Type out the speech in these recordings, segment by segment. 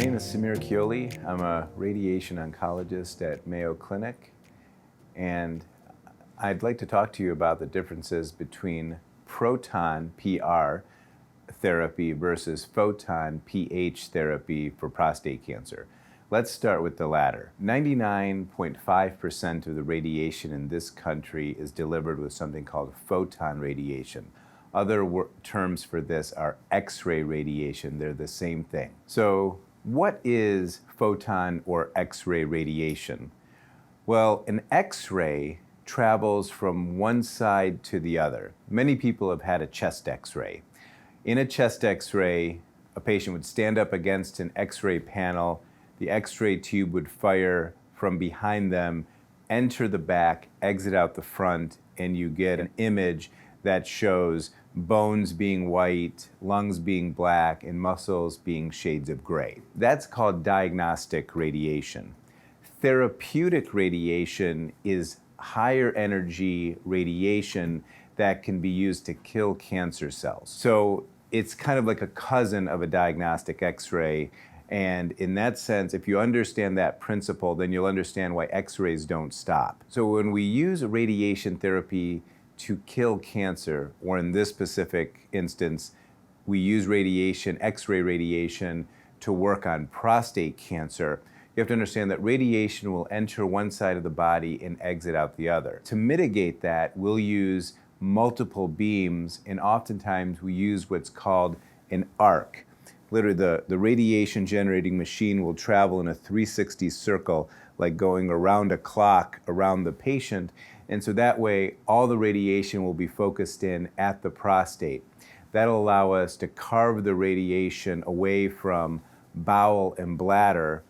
name is Samir Chioli. I'm a radiation oncologist at Mayo Clinic, and I'd like to talk to you about the differences between proton PR therapy versus photon pH therapy for prostate cancer. Let's start with the latter. 99.5% of the radiation in this country is delivered with something called photon radiation. Other terms for this are X-ray radiation. They're the same thing. So what is photon or X-ray radiation? Well, an X-ray travels from one side to the other. Many people have had a chest X-ray. In a chest X-ray, a patient would stand up against an X-ray panel. The X-ray tube would fire from behind them, enter the back, exit out the front, and you get an image that shows bones being white, lungs being black, and muscles being shades of gray. That's called diagnostic radiation. Therapeutic radiation is higher energy radiation that can be used to kill cancer cells. So it's kind of like a cousin of a diagnostic X-ray. And in that sense, if you understand that principle, then you'll understand why X-rays don't stop. So when we use radiation therapy to kill cancer, or in this specific instance, we use radiation, X-ray radiation, to work on prostate cancer, you have to understand that radiation will enter one side of the body and exit out the other. To mitigate that, we'll use multiple beams, and oftentimes we use what's called an arc. Literally, the radiation generating machine will travel in a 360 circle, like going around a clock around the patient. And so that way, all the radiation will be focused in at the prostate. That'll allow us to carve the radiation away from bowel and bladder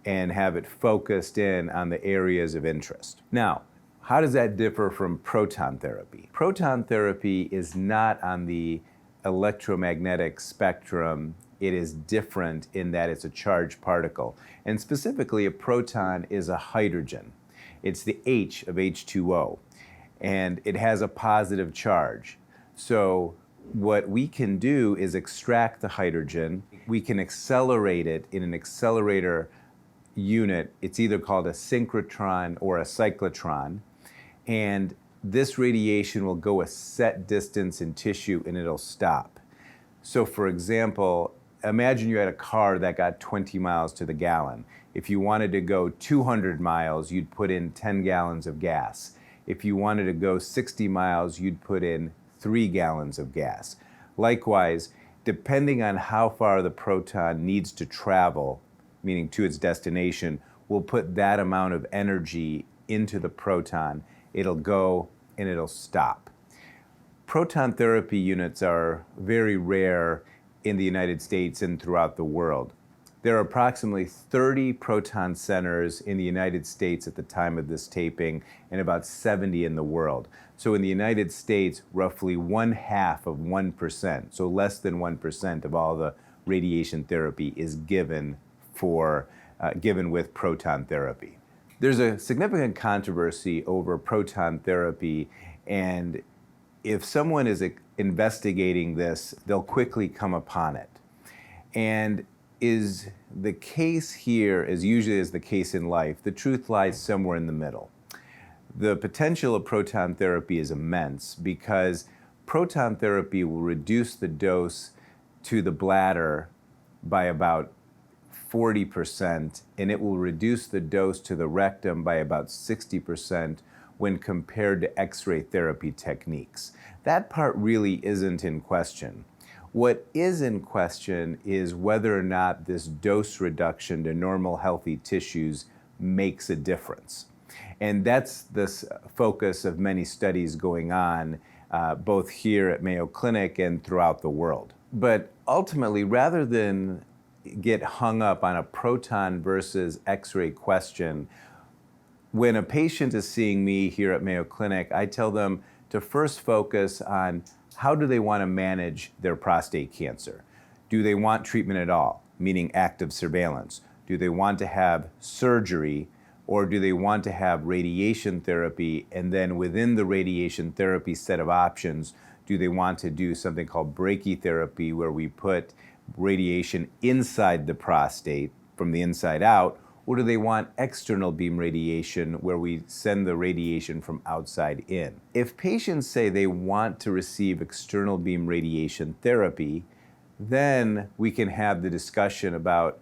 and have it focused in on the areas of interest. Now, how does that differ from proton therapy? Proton therapy is not on the electromagnetic spectrum. It is different in that it's a charged particle. And specifically, a proton is a hydrogen. It's the H of H2O, and it has a positive charge. So what we can do is extract the hydrogen. We can accelerate it in an accelerator unit. It's either called a synchrotron or a cyclotron. And this radiation will go a set distance in tissue and it'll stop. So for example, imagine you had a car that got 20 miles to the gallon. If you wanted to go 200 miles, you'd put in 10 gallons of gas. If you wanted to go 60 miles, you'd put in 3 gallons of gas. Likewise, depending on how far the proton needs to travel, meaning to its destination, we'll put that amount of energy into the proton. It'll go and it'll stop. Proton therapy units are very rare in the United States and throughout the world. There are approximately 30 proton centers in the United States at the time of this taping, and about 70 in the world. So in the United States, roughly 0.5%, so less than 1% of all the radiation therapy is given with proton therapy. There's a significant controversy over proton therapy, and if someone is investigating this, they'll quickly come upon it. And is the case here, as usually is the case in life, the truth lies somewhere in the middle. The potential of proton therapy is immense because proton therapy will reduce the dose to the bladder by about 40%, and it will reduce the dose to the rectum by about 60% when compared to X-ray therapy techniques. That part really isn't in question. What is in question is whether or not this dose reduction to normal healthy tissues makes a difference. And that's the focus of many studies going on, both here at Mayo Clinic and throughout the world. But ultimately, rather than get hung up on a proton versus X-ray question, when a patient is seeing me here at Mayo Clinic, I tell them to first focus on how do they want to manage their prostate cancer. Do they want treatment at all, meaning active surveillance? Do they want to have surgery, or do they want to have radiation therapy, and then within the radiation therapy set of options, do they want to do something called brachytherapy, where we put radiation inside the prostate from the inside out, or do they want external beam radiation where we send the radiation from outside in? If patients say they want to receive external beam radiation therapy, then we can have the discussion about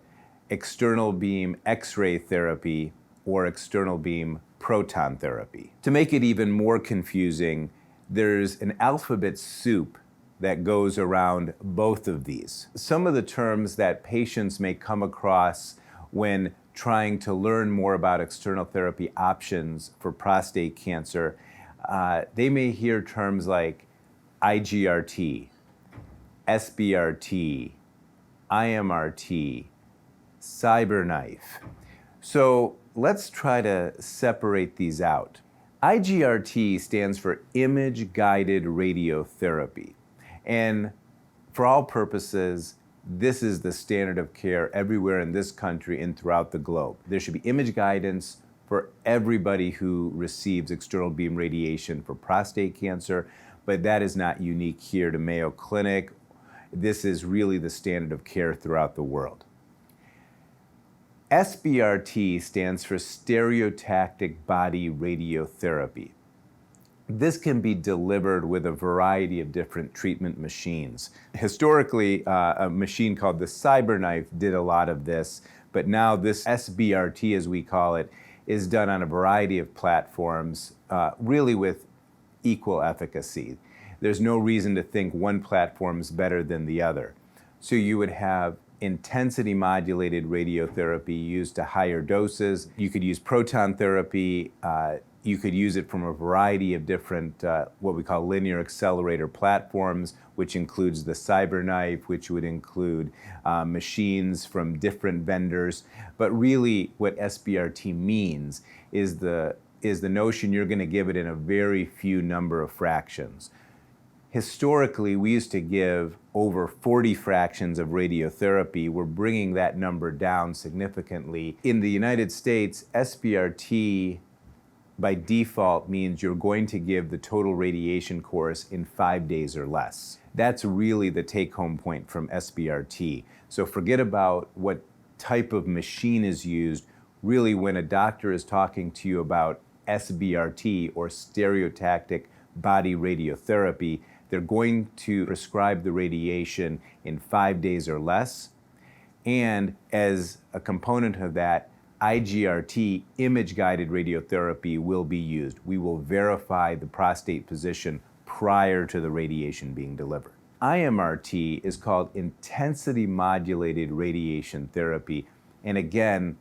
external beam X-ray therapy or external beam proton therapy. To make it even more confusing, there's an alphabet soup that goes around both of these. Some of the terms that patients may come across when trying to learn more about external therapy options for prostate cancer, they may hear terms like IGRT, SBRT, IMRT, CyberKnife. So let's try to separate these out. IGRT stands for image-guided radiotherapy. And for all purposes, this is the standard of care everywhere in this country and throughout the globe. There should be image guidance for everybody who receives external beam radiation for prostate cancer, but that is not unique here to Mayo Clinic. This is really the standard of care throughout the world. SBRT stands for stereotactic body radiotherapy. This can be delivered with a variety of different treatment machines. Historically, a machine called the CyberKnife did a lot of this, but now this SBRT, as we call it, is done on a variety of platforms, really with equal efficacy. There's no reason to think one platform is better than the other. So you would have intensity modulated radiotherapy used to higher doses. You could use proton therapy. You could use it from a variety of different, what we call linear accelerator platforms, which includes the CyberKnife, which would include machines from different vendors. But really what SBRT means is the notion you're going to give it in a very few number of fractions. Historically, we used to give over 40 fractions of radiotherapy. We're bringing that number down significantly. In the United States, SBRT by default means you're going to give the total radiation course in 5 days or less. That's really the take-home point from SBRT. So forget about what type of machine is used. Really, when a doctor is talking to you about SBRT or stereotactic body radiotherapy, they're going to prescribe the radiation in 5 days or less. And as a component of that, IGRT, image-guided radiotherapy, will be used. We will verify the prostate position prior to the radiation being delivered. IMRT is called intensity modulated radiation therapy. And again,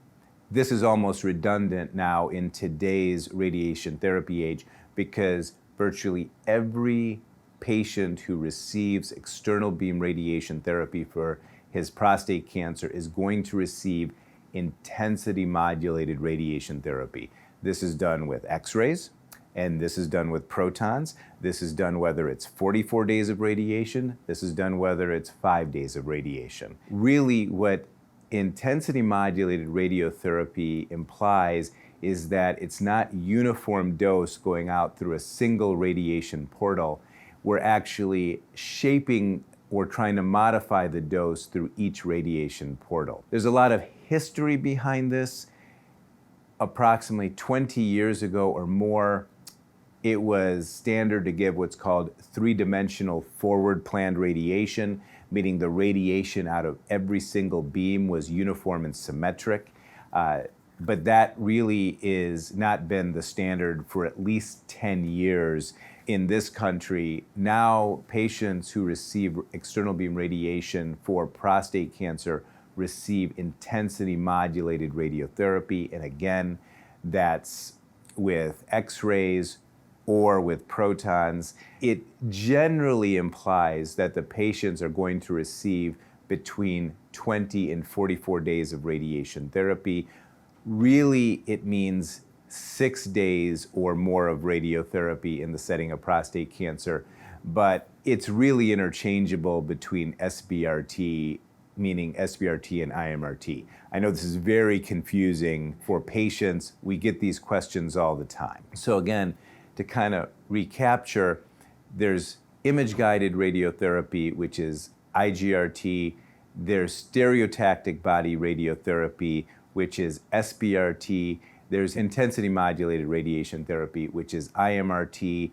this is almost redundant now in today's radiation therapy age because virtually every patient who receives external beam radiation therapy for his prostate cancer is going to receive intensity modulated radiation therapy. This is done with X-rays, and this is done with protons. This is done whether it's 44 days of radiation. This is done whether it's 5 days of radiation. Really, what intensity modulated radiotherapy implies is that it's not uniform dose going out through a single radiation portal. We're actually shaping or trying to modify the dose through each radiation portal. There's a lot of history behind this. Approximately 20 years ago or more, it was standard to give what's called three-dimensional forward planned radiation, meaning the radiation out of every single beam was uniform and symmetric. But that really is not been the standard for at least 10 years in this country. Now, patients who receive external beam radiation for prostate cancer receive intensity modulated radiotherapy. And again, that's with X-rays or with protons. It generally implies that the patients are going to receive between 20 and 44 days of radiation therapy. Really, it means 6 days or more of radiotherapy in the setting of prostate cancer, but it's really interchangeable between SBRT, meaning SBRT and IMRT. I know this is very confusing for patients. We get these questions all the time. So again, to kind of recapture, there's image-guided radiotherapy, which is IGRT, There's stereotactic body radiotherapy, which is SBRT. There's intensity modulated radiation therapy, which is IMRT.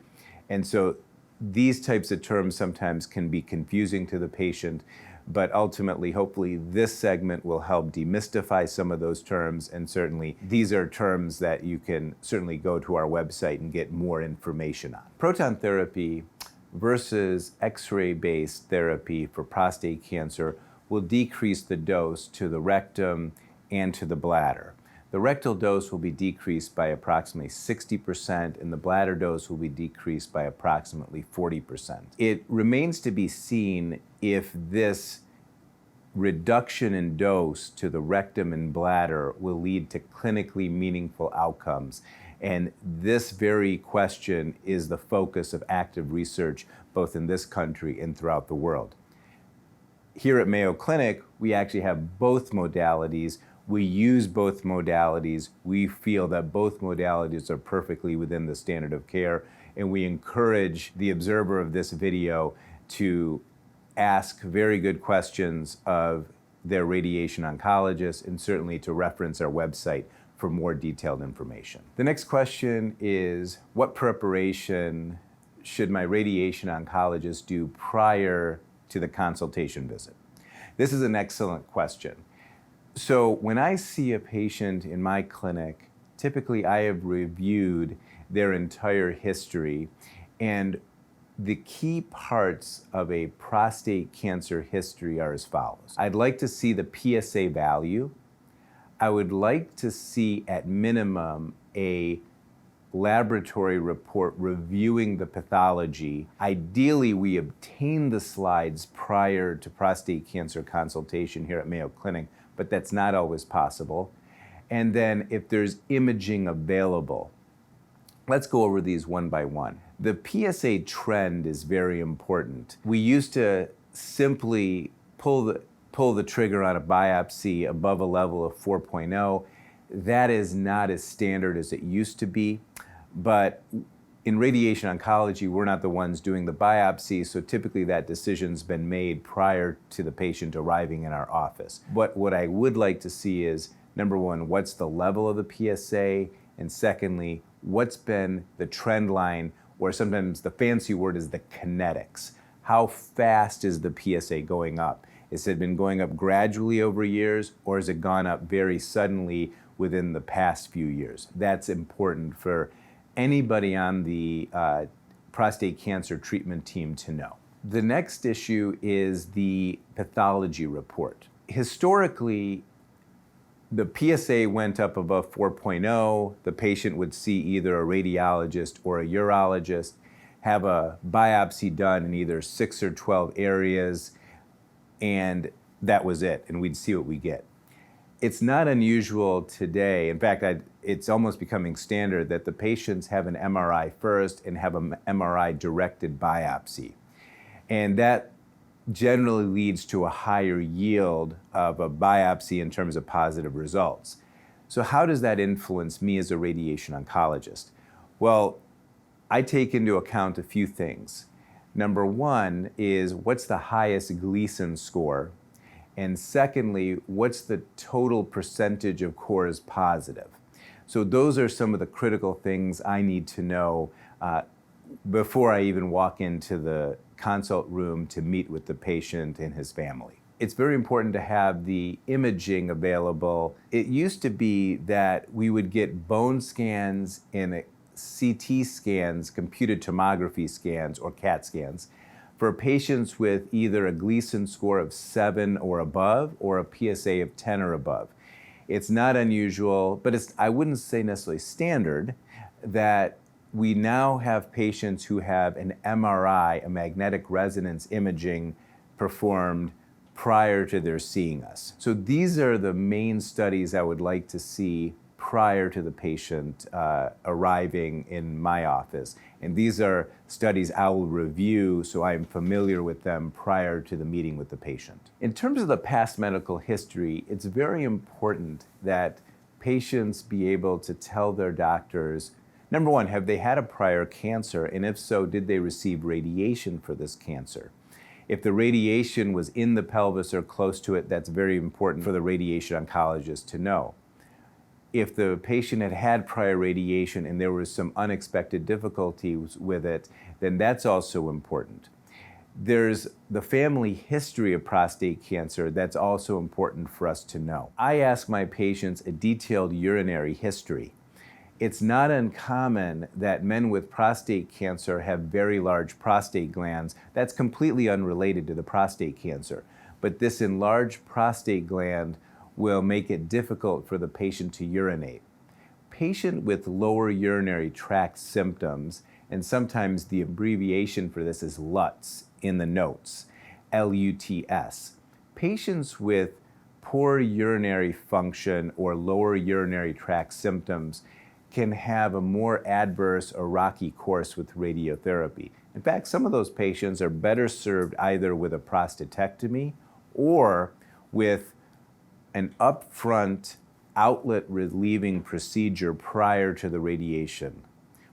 And so these types of terms sometimes can be confusing to the patient, but ultimately, hopefully, this segment will help demystify some of those terms. And certainly, these are terms that you can certainly go to our website and get more information on. Proton therapy versus X-ray based therapy for prostate cancer will decrease the dose to the rectum and to the bladder. The rectal dose will be decreased by approximately 60%, and the bladder dose will be decreased by approximately 40%. It remains to be seen if this reduction in dose to the rectum and bladder will lead to clinically meaningful outcomes. And this very question is the focus of active research both in this country and throughout the world. Here at Mayo Clinic, we actually have both modalities. We use both modalities. We feel that both modalities are perfectly within the standard of care, and we encourage the observer of this video to ask very good questions of their radiation oncologist, and certainly to reference our website for more detailed information. The next question is, what preparation should my radiation oncologist do prior to the consultation visit? This is an excellent question. So when I see a patient in my clinic, typically I have reviewed their entire history, and the key parts of a prostate cancer history are as follows. I'd like to see the PSA value. I would like to see at minimum a laboratory report reviewing the pathology. Ideally, we obtain the slides prior to prostate cancer consultation here at Mayo Clinic, but that's not always possible. And then if there's imaging available, let's go over these one by one. The PSA trend is very important. We used to simply pull the trigger on a biopsy above a level of 4.0. That is not as standard as it used to be, but in radiation oncology, we're not the ones doing the biopsy, so typically that decision's been made prior to the patient arriving in our office. But what I would like to see is, number one, what's the level of the PSA? And secondly, what's been the trend line, or sometimes the fancy word is the kinetics. How fast is the PSA going up? Has it been going up gradually over years, or has it gone up very suddenly within the past few years? That's important for anybody on the prostate cancer treatment team to know. The next issue is the pathology report. Historically, the PSA went up above 4.0. The patient would see either a radiologist or a urologist, have a biopsy done in either 6 or 12 areas, and that was it, and we'd see what we get. It's not unusual today. In fact, it's almost becoming standard that the patients have an MRI first and have an MRI-directed biopsy. And that generally leads to a higher yield of a biopsy in terms of positive results. So how does that influence me as a radiation oncologist? Well, I take into account a few things. Number one is, what's the highest Gleason score? And secondly, what's the total percentage of cores positive? So those are some of the critical things I need to know before I even walk into the consult room to meet with the patient and his family. It's very important to have the imaging available. It used to be that we would get bone scans and CT scans, computed tomography scans, or CAT scans, for patients with either a Gleason score of 7 or above, or a PSA of 10 or above. It's not unusual, but I wouldn't say necessarily standard, that we now have patients who have an MRI, a magnetic resonance imaging, performed prior to their seeing us. So these are the main studies I would like to see prior to the patient arriving in my office. And these are studies I will review so I'm familiar with them prior to the meeting with the patient. In terms of the past medical history, it's very important that patients be able to tell their doctors, number one, have they had a prior cancer? And if so, did they receive radiation for this cancer? If the radiation was in the pelvis or close to it, that's very important for the radiation oncologist to know. If the patient had had prior radiation and there was some unexpected difficulties with it, then that's also important. There's the family history of prostate cancer that's also important for us to know. I ask my patients a detailed urinary history. It's not uncommon that men with prostate cancer have very large prostate glands. That's completely unrelated to the prostate cancer. But this enlarged prostate gland will make it difficult for the patient to urinate. Patient with lower urinary tract symptoms, and sometimes the abbreviation for this is LUTS in the notes, LUTS. Patients with poor urinary function or lower urinary tract symptoms can have a more adverse or rocky course with radiotherapy. In fact, some of those patients are better served either with a prostatectomy or with an upfront outlet relieving procedure prior to the radiation.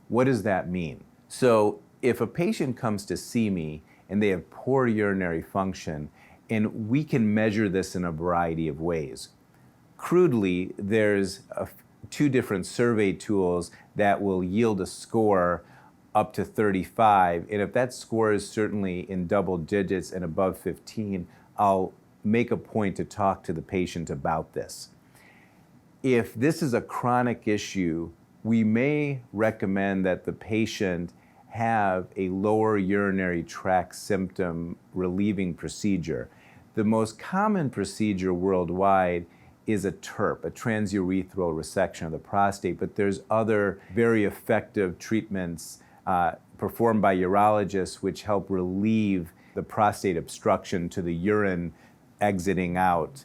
What does that mean? So if a patient comes to see me and they have poor urinary function, and we can measure this in a variety of ways. Crudely, there's two different survey tools that will yield a score up to 35, and if that score is certainly in double digits and above 15, I'll make a point to talk to the patient about this. If this is a chronic issue, we may recommend that the patient have a lower urinary tract symptom relieving procedure. The most common procedure worldwide is a TURP, a transurethral resection of the prostate, but there's other very effective treatments performed by urologists which help relieve the prostate obstruction to the urine exiting out.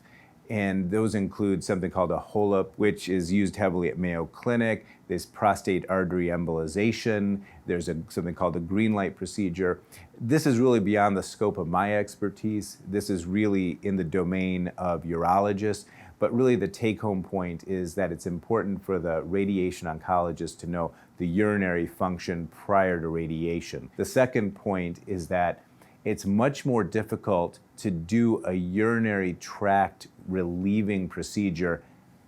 And those include something called a HOLEP, which is used heavily at Mayo Clinic. There's prostate artery embolization. There's something called the green light procedure. This is really beyond the scope of my expertise. This is really in the domain of urologists. But really the take-home point is that it's important for the radiation oncologist to know the urinary function prior to radiation. The second point is that it's much more difficult to do a urinary tract relieving procedure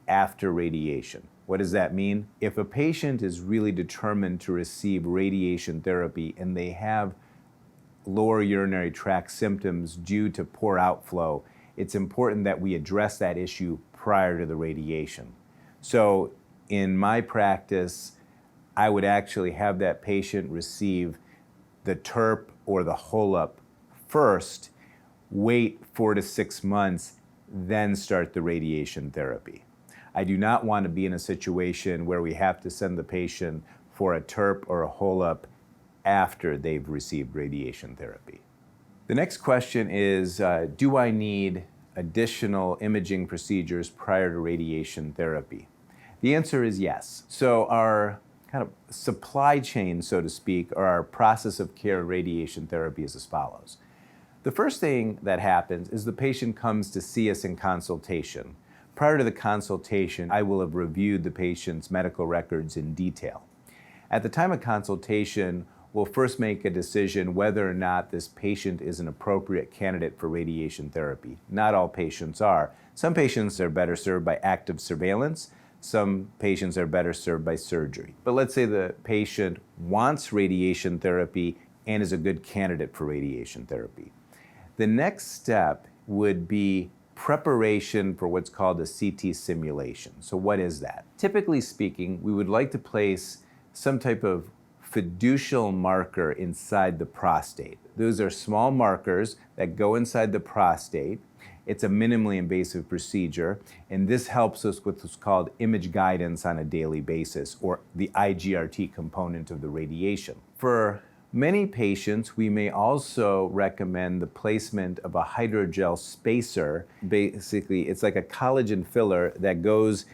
after radiation. What does that mean? If a patient is really determined to receive radiation therapy and they have lower urinary tract symptoms due to poor outflow, it's important that we address that issue prior to the radiation. So in my practice, I would actually have that patient receive the TURP or the HOLEP first, wait 4 to 6 months, then start the radiation therapy. I do not want to be in a situation where we have to send the patient for a TURP or a HOLEP after they've received radiation therapy. The next question is, do I need additional imaging procedures prior to radiation therapy? The answer is yes. So our kind of supply chain, so to speak, or our process of care in radiation therapy is as follows. The first thing that happens is the patient comes to see us in consultation. Prior to the consultation, I will have reviewed the patient's medical records in detail. At the time of consultation, we'll first make a decision whether or not this patient is an appropriate candidate for radiation therapy. Not all patients are. Some patients are better served by active surveillance. Some patients are better served by surgery. But let's say the patient wants radiation therapy and is a good candidate for radiation therapy. The next step would be preparation for what's called a CT simulation. So what is that? Typically speaking, we would like to place some type of fiducial marker inside the prostate. Those are small markers that go inside the prostate. It's a minimally invasive procedure, and this helps us with what's called image guidance on a daily basis, or the IGRT component of the radiation. For many patients, we may also recommend the placement of a hydrogel spacer. Basically, it's like a collagen filler that goes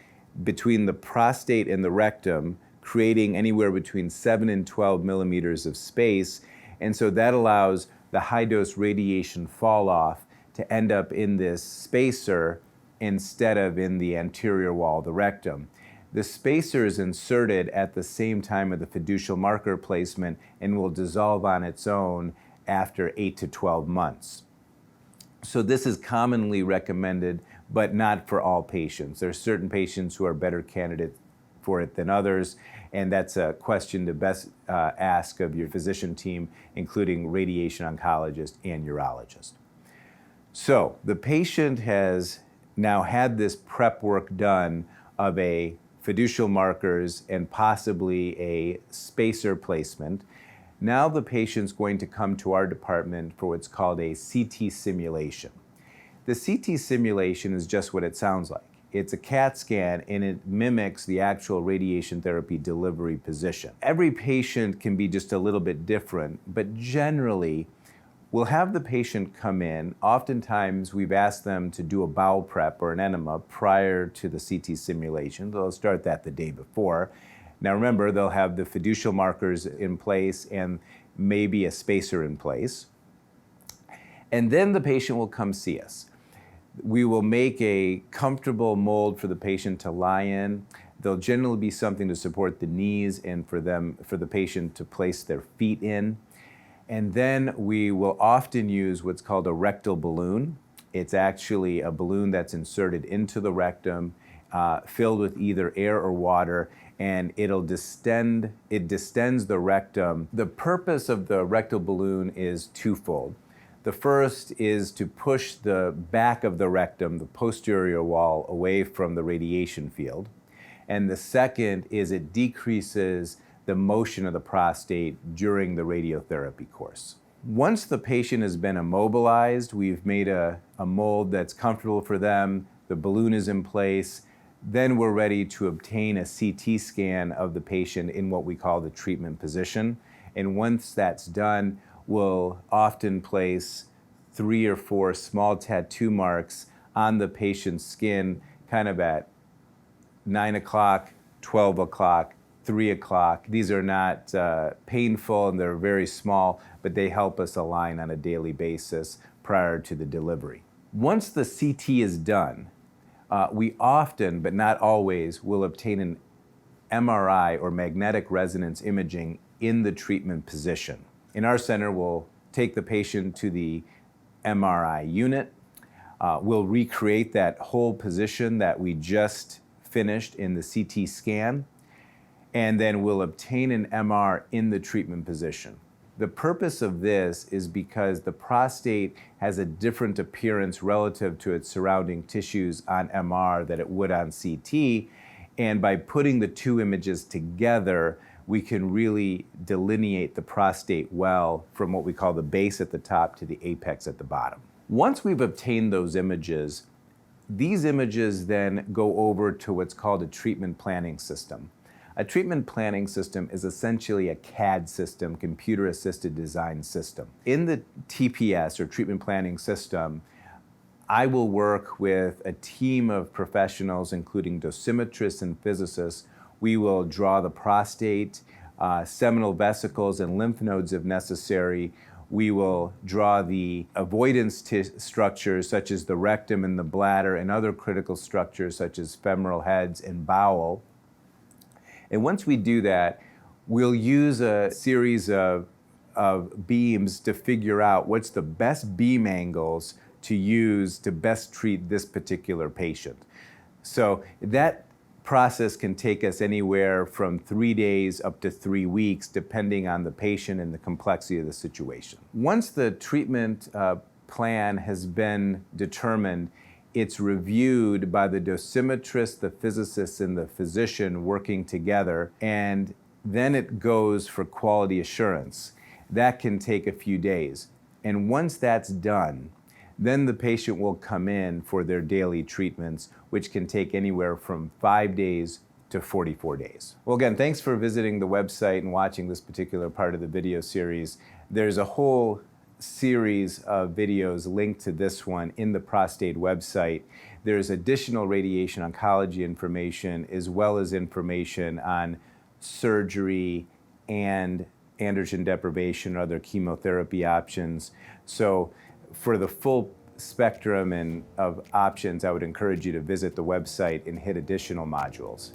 between the prostate and the rectum, creating anywhere between 7 and 12 millimeters of space. And so that allows the high-dose radiation fall-off to end up in this spacer instead of in the anterior wall of the rectum. The spacer is inserted at the same time of the fiducial marker placement and will dissolve on its own after 8 to 12 months. So this is commonly recommended, but not for all patients. There are certain patients who are better candidates for it than others, and that's a question to best ask of your physician team, including radiation oncologist and urologist. So the patient has now had this prep work done of a fiducial markers and possibly a spacer placement. Now the patient's going to come to our department for what's called a CT simulation. The CT simulation is just what it sounds like. It's a CAT scan and it mimics the actual radiation therapy delivery position. Every patient can be just a little bit different, but generally we'll have the patient come in. Oftentimes we've asked them to do a bowel prep or an enema prior to the CT simulation. They'll start that the day before. Now remember, they'll have the fiducial markers in place and maybe a spacer in place. And then the patient will come see us. We will make a comfortable mold for the patient to lie in. There'll generally be something to support the knees and for the patient to place their feet in. And then we will often use what's called a rectal balloon. It's actually a balloon that's inserted into the rectum, filled with either air or water, and it distends the rectum. The purpose of the rectal balloon is twofold. The first is to push the back of the rectum, the posterior wall, away from the radiation field. And the second is it decreases the motion of the prostate during the radiotherapy course. Once the patient has been immobilized, we've made a mold that's comfortable for them, the balloon is in place, then we're ready to obtain a CT scan of the patient in what we call the treatment position. And once that's done, we'll often place 3 or 4 small tattoo marks on the patient's skin, kind of at 9 o'clock, 12 o'clock, 3 o'clock. These are not painful and they're very small, but they help us align on a daily basis prior to the delivery. Once the CT is done, we often, but not always, will obtain an MRI or magnetic resonance imaging in the treatment position. In our center, we'll take the patient to the MRI unit. We'll recreate that whole position that we just finished in the CT scan, and then we'll obtain an MR in the treatment position. The purpose of this is because the prostate has a different appearance relative to its surrounding tissues on MR than it would on CT, and by putting the two images together, we can really delineate the prostate well from what we call the base at the top to the apex at the bottom. Once we've obtained those images, these images then go over to what's called a treatment planning system. A treatment planning system is essentially a CAD system, computer-assisted design system. In the TPS, or treatment planning system, I will work with a team of professionals, including dosimetrists and physicists. We will draw the prostate, seminal vesicles, and lymph nodes if necessary. We will draw the avoidance structures, such as the rectum and the bladder, and other critical structures, such as femoral heads and bowel. And once we do that, we'll use a series of beams to figure out what's the best beam angles to use to best treat this particular patient. So that process can take us anywhere from 3 days up to 3 weeks, depending on the patient and the complexity of the situation. Once the treatment plan has been determined, it's reviewed by the dosimetrist, the physicist, and the physician working together, and then it goes for quality assurance. That can take a few days. And once that's done, then the patient will come in for their daily treatments, which can take anywhere from 5 days to 44 days. Well, again, thanks for visiting the website and watching this particular part of the video series. There's a whole series of videos linked to this one in the prostate website. There's additional radiation oncology information as well as information on surgery and androgen deprivation or other chemotherapy options. So for the full spectrum of options, I would encourage you to visit the website and hit additional modules.